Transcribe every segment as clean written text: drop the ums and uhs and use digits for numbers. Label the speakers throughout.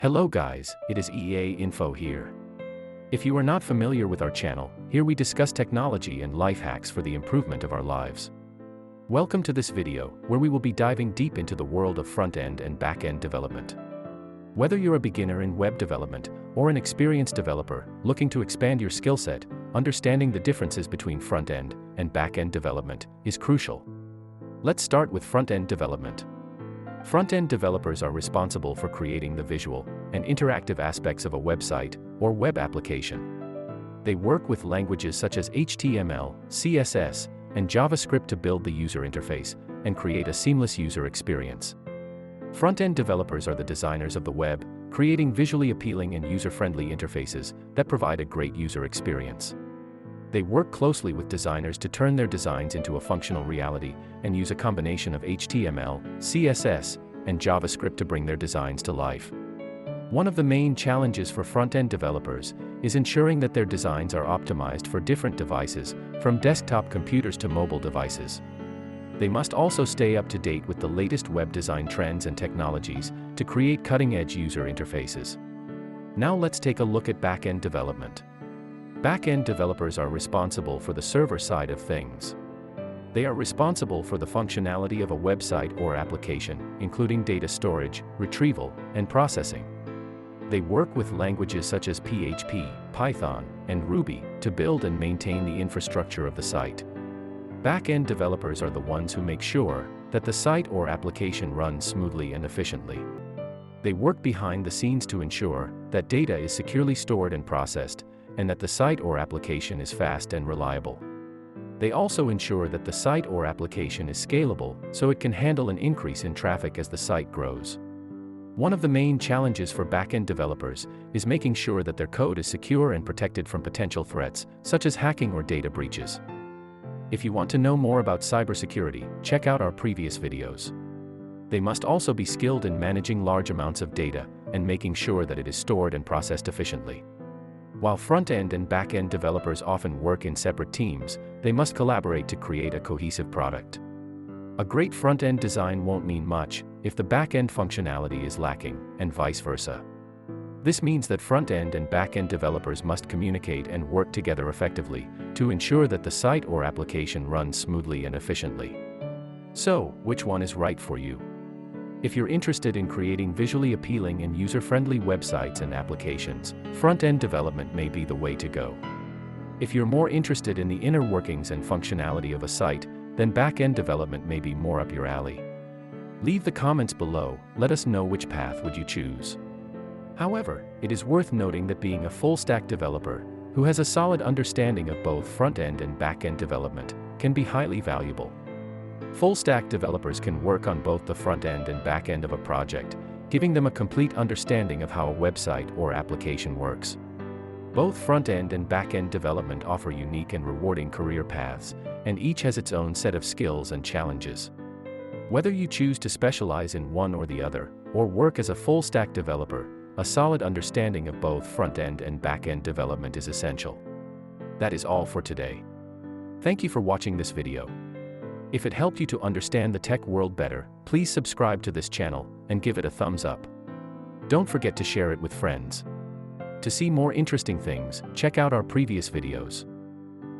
Speaker 1: Hello guys, it is EA Info here. If you are not familiar with our channel, here we discuss technology and life hacks for the improvement of our lives. Welcome to this video, where we will be diving deep into the world of front-end and back-end development. Whether you're a beginner in web development or an experienced developer looking to expand your skill set, understanding the differences between front-end and back-end development is crucial. Let's start with front-end development. Front-end developers are responsible for creating the visual and interactive aspects of a website or web application. They work with languages such as HTML, CSS, and JavaScript to build the user interface and create a seamless user experience. Front-end developers are the designers of the web, creating visually appealing and user-friendly interfaces that provide a great user experience. They work closely with designers to turn their designs into a functional reality and use a combination of HTML, CSS, and JavaScript to bring their designs to life. One of the main challenges for front-end developers is ensuring that their designs are optimized for different devices, from desktop computers to mobile devices. They must also stay up to date with the latest web design trends and technologies to create cutting-edge user interfaces. Now let's take a look at back-end development. Back-end developers are responsible for the server side of things. They are responsible for the functionality of a website or application, including data storage, retrieval, and processing. They work with languages such as PHP, Python, and Ruby to build and maintain the infrastructure of the site. Back-end developers are the ones who make sure that the site or application runs smoothly and efficiently. They work behind the scenes to ensure that data is securely stored and processed, and that the site or application is fast and reliable. They also ensure that the site or application is scalable, so it can handle an increase in traffic as the site grows. One of the main challenges for back-end developers is making sure that their code is secure and protected from potential threats, such as hacking or data breaches. If you want to know more about cybersecurity, check out our previous videos. They must also be skilled in managing large amounts of data and making sure that it is stored and processed efficiently. While front-end and back-end developers often work in separate teams, they must collaborate to create a cohesive product. A great front-end design won't mean much if the back-end functionality is lacking, and vice versa. This means that front-end and back-end developers must communicate and work together effectively to ensure that the site or application runs smoothly and efficiently. So, which one is right for you? If you're interested in creating visually appealing and user-friendly websites and applications, front-end development may be the way to go. If you're more interested in the inner workings and functionality of a site, then back-end development may be more up your alley. Leave the comments below, let us know which path would you choose. However, it is worth noting that being a full-stack developer, who has a solid understanding of both front-end and back-end development, can be highly valuable. Full-stack developers can work on both the front-end and back-end of a project, giving them a complete understanding of how a website or application works. Both front-end and back-end development offer unique and rewarding career paths, and each has its own set of skills and challenges. Whether you choose to specialize in one or the other, or work as a full-stack developer, a solid understanding of both front-end and back-end development is essential. That is all for today. Thank you for watching this video. If it helped you to understand the tech world better, please subscribe to this channel and give it a thumbs up. Don't forget to share it with friends. To see more interesting things, check out our previous videos.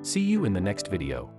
Speaker 1: See you in the next video.